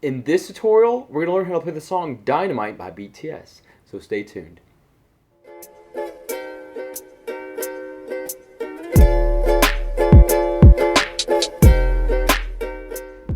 In this tutorial, we're going to learn how to play the song Dynamite by BTS, so stay tuned.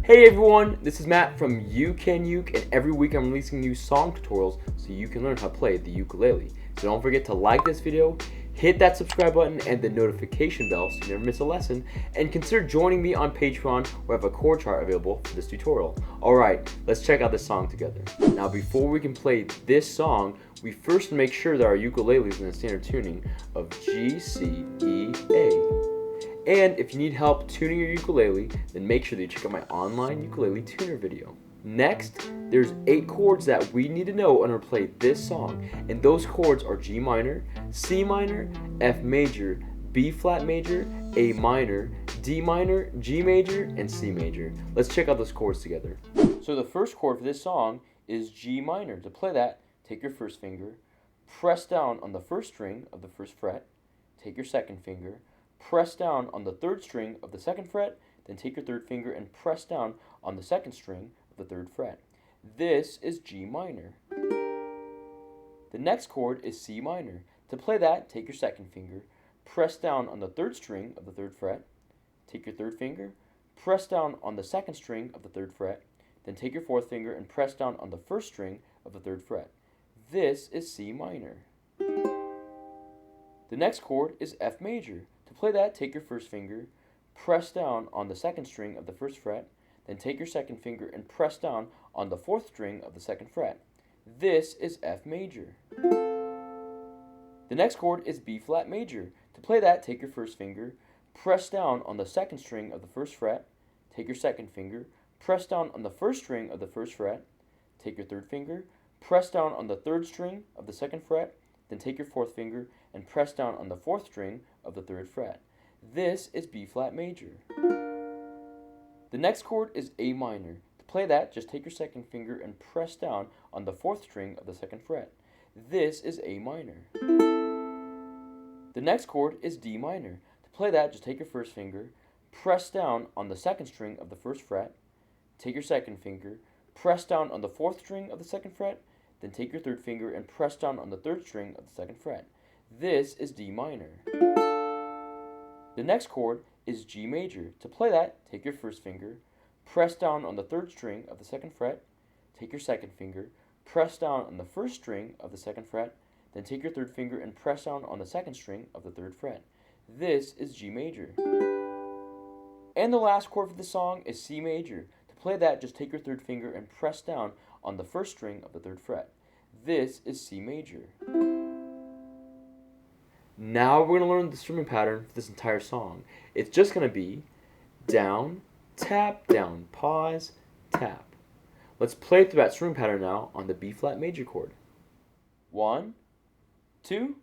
Hey everyone, this is Matt from You Can Uke, and every week I'm releasing new song tutorials so you can learn how to play the ukulele. So don't forget to like this video, hit that subscribe button and the notification bell so you never miss a lesson, and consider joining me on Patreon where I have a chord chart available for this tutorial. Alright, let's check out this song together. Now before we can play this song, we first make sure that our ukulele is in the standard tuning of G, C, E, A. And if you need help tuning your ukulele, then make sure that you check out my online ukulele tuner video. Next, there's 8 chords that we need to know in order to play this song, and those chords are G minor, C minor, F major, B flat major, A minor, D minor, G major, and C major. Let's check out those chords together. So the first chord for this song is G minor. To play that, take your first finger, press down on the first string of the first fret, take your second finger, press down on the third string of the second fret, then take your third finger and press down on the second string of the third fret. This is G minor. The next chord is C minor. To play that, take your second finger, press down on the third string of the third fret, take your third finger, press down on the second string of the third fret, then take your fourth finger and press down on the first string of the third fret. This is C minor. The next chord is F major. To play that, take your first finger, press down on the second string of the first fret, then take your second finger and press down on the fourth string of the second fret. This is F major. The next chord is B flat major. To play that, take your first finger, press down on the second string of the first fret, take your second finger, press down on the first string of the first fret, take your third finger, press down on the third string of the second fret, then take your fourth finger and press down on the fourth string of the third fret. This is B flat major. The next chord is A minor. To play that, just take your second finger and press down on the fourth string of the second fret. This is A minor. The next chord is D minor. To play that, just take your first finger, press down on the second string of the first fret, take your second finger, press down on the fourth string of the second fret, then take your third finger and press down on the third string of the second fret. This is D minor. The next chord is G major. To play that, take your first finger, press down on the third string of the second fret, take your second finger, press down on the first string of the second fret, then take your third finger and press down on the second string of the third fret. This is G major. And the last chord for the song is C major. To play that, just take your third finger and press down on the first string of the third fret. This is C major. Now we're going to learn the strumming pattern for this entire song. It's just going to be down, tap, down, pause, tap. Let's play through that strumming pattern now on the B flat major chord. 1, 2,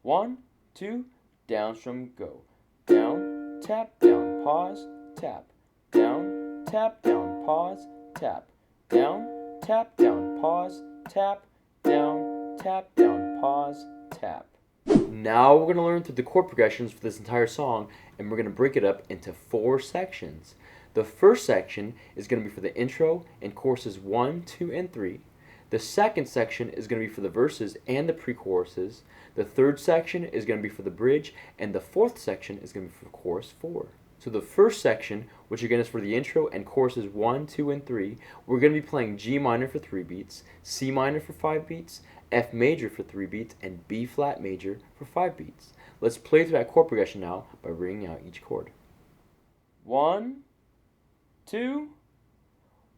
1, 2, down strum, go. Down, tap, down, pause, tap. Down, tap, down, pause, tap. Down, tap, down, pause, tap. Down, tap, down, pause, tap. Now we're going to learn through the chord progressions for this entire song, and we're going to break it up into 4 sections. The first section is going to be for the intro and choruses 1, 2, and 3. The second section is going to be for the verses and the pre-choruses. The third section is going to be for the bridge, and the fourth section is going to be for chorus 4. So the first section, which again is for the intro and choruses 1, 2, and 3, we're going to be playing G minor for 3 beats, C minor for 5 beats, F major for 3 beats, and B flat major for 5 beats. Let's play through that chord progression now by ringing out each chord. 1, 2,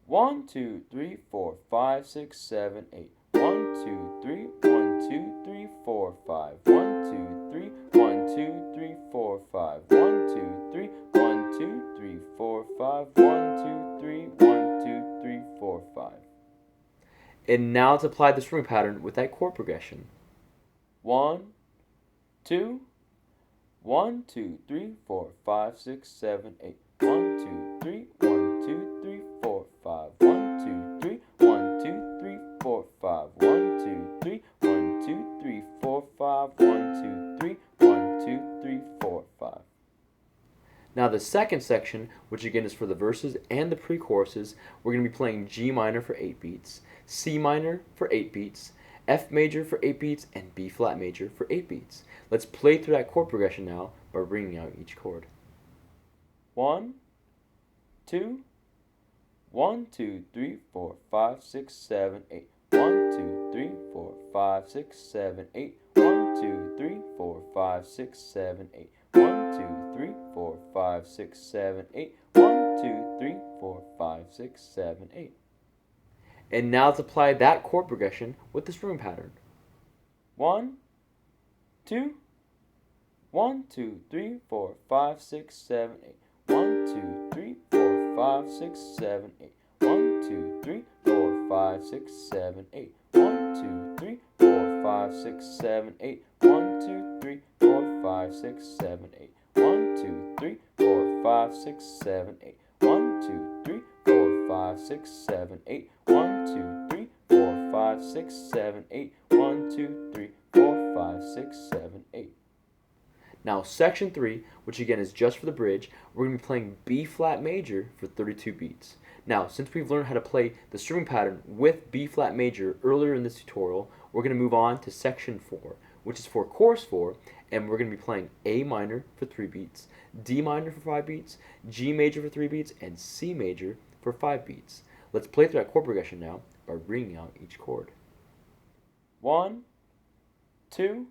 1, 2, 3, 4, 5, 6, 7, 8. 1, 2, 3, 1, 2, 3, 4, 5. 1, 2, 3, 1, 2, 3, 4, 5. 1, 2, 3, 1, 2, 3, 4, 5. 1, 2, 3, 1, 2, 3, 4, 5. And now let's apply the strumming pattern with that chord progression. 1, 2, 1, 2, 3, 4, 5, 6, 7, 8. 1, 2, 3, 1, 2, 3, 4, 5. 1, 2, 3, 1, 2, 3, 4, 5. 1, 2, 3, 1, 2, 3, 4, 5. 1, 2, 3, 1, 2, 3, 4, 5. Now Now the second section, which again is for the verses and the pre-choruses, we're going to be playing G minor for 8 beats, C minor for 8 beats, F major for 8 beats, and B flat major for 8 beats. Let's play through that chord progression now by bringing out each chord. 1, 2, 1, 2, 3, 4, 5, 6, 7, 8. 1, 2, 3, 4, 5, 6, 7, 8. 1, 2, 3, 4, 5, 6, 7, 8. 1, 2, 3, 4, 5, 6, 7, 8. 1, 2, 3, 4, 5, 6, 7, 8. And now let's apply that chord progression with the strumming pattern. 1, 2, 1, 2, 3, 4, 5, 6, 7, 8. 1, 2, 3, 4, 5, 6, 7, 8. 1, 2, 3, 4, 5, 6, 7, 8. 1, 2, 3, 4, 5, 6, 7, 8. 1, 2, 3, 4, 5, 6, 7, 8. 1, 2, 3, 4, 5, 6, 7, 8. 1, 2, 3, 4, 5, 6, 7, 8. 1, 2, 3, 4, 5, 6, 7, 8. 1, 2, 3, 4, 5, 6, 7, 8. Now section 3, which again is just for the bridge, we're going to be playing B flat major for 32 beats. Now, since we've learned how to play the strumming pattern with B flat major earlier in this tutorial, we're going to move on to section 4, which is for chorus 4, and we're going to be playing A minor for 3 beats, D minor for 5 beats, G major for 3 beats, and C major for 5 beats. Let's play through that chord progression now by bringing out each chord. 1, 2,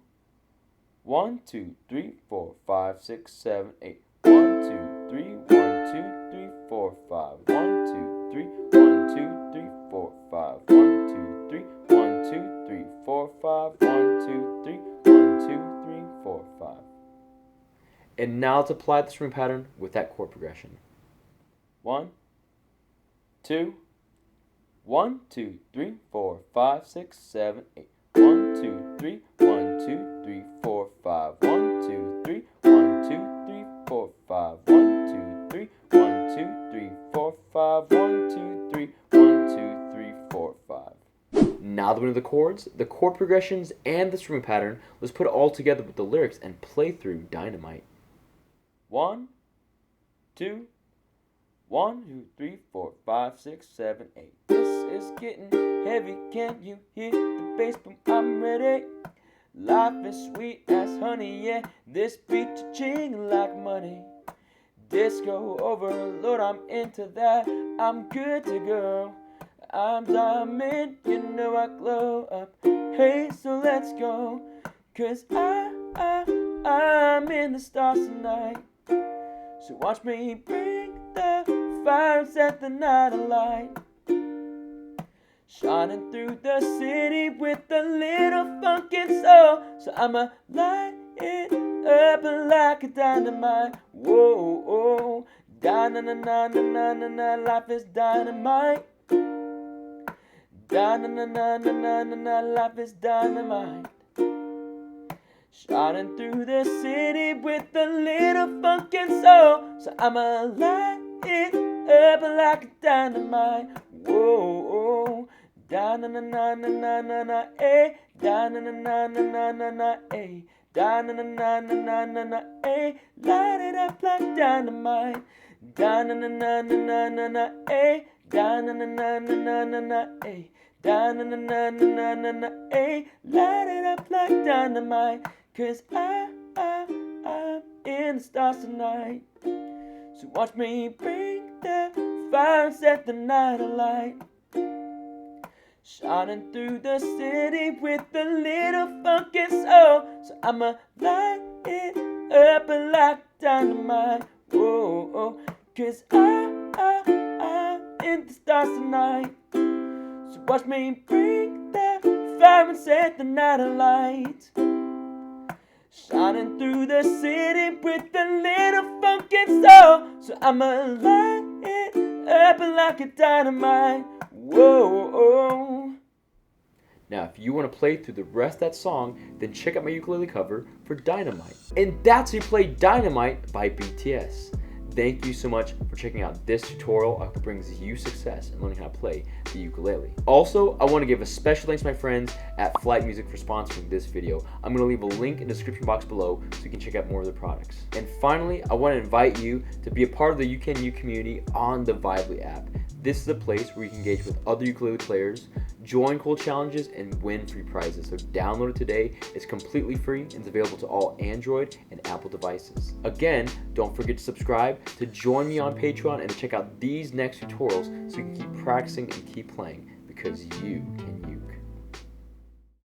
1, 2, 3, 4, 5, 6, 7, 8. 1, 2, 3, 1, 2, 3, 4, 5. 1, 2, 3, 1, 2, 3, 4, 5. 1, 2, 3, 1, 2, 3, 4, 5. 1, 2, 3, 1, 2, 3, 4, 5. And now let's apply the strumming pattern with that chord progression. 1, 2, 1, 2, 3, 4, 5, 6, 7, 8. 1, 2, 3, 1, 2, 3, 4, 5. 1, 2, 3, 1, 2, 3, 4, 5. 1, 2, 3, 1, 2, 3, 4, 5. 1, 2, 3, 1, 2, 3, 4, 5. Now that we know the chords, the chord progressions, and the strumming pattern, let's put it all together with the lyrics and play through Dynamite. 1, 2, 1, 2, 3, 4, 5, 6, 7, 8. This is getting heavy, can't you hear the bass boom? I'm ready. Life is sweet as honey, yeah. This beat ching like money. Disco overload, I'm into that. I'm good to go. I'm diamond, you know I glow up. Hey, so let's go. 'Cause I'm in the stars tonight. So watch me bring the fire and set the night alight. Shining through the city with a little funk and soul. So I'ma light it up like a dynamite. Whoa, oh, na life is dynamite. Na life is dynamite. Shining through the city with a little funk and soul. So I'ma light it up like a dynamite. Whoa, da-na-na-na-na-na-na-na, eh. Da-na-na-na-na-na-na-na, eh. Da-na-na-na-na-na-na-na, eh. Light it up like dynamite. Da-na-na-na-na-na-na-na, eh. Da-na-na-na-na-na-na, eh. Da-na-na-na-na-na-na, eh. Light it up like dynamite. 'Cause I'm in the stars tonight. So watch me bring the fire and set the night alight. Shining through the city with a little funk and soul. So I'ma light it up like dynamite. Whoa, oh, 'cause I'm in the stars tonight. So watch me bring the fire and set the night alight. Shining through the city with a little funk and soul. So I'ma light it up like a dynamite. Whoa. Now, if you want to play through the rest of that song, then check out my ukulele cover for Dynamite. And that's how you play Dynamite by BTS. Thank you so much for checking out this tutorial. I hope it brings you success in learning how to play the ukulele. Also, I want to give a special thanks to my friends at Flight Music for sponsoring this video. I'm going to leave a link in the description box below so you can check out more of their products. And finally, I want to invite you to be a part of the UKNU community on the Vibely app. This is a place where you can engage with other ukulele players, join cool challenges, and win free prizes. So download it today. It's completely free and it's available to all Android and Apple devices. Again, don't forget to subscribe, to join me on Patreon, and to check out these next tutorials so you can keep practicing and keep playing, because you can use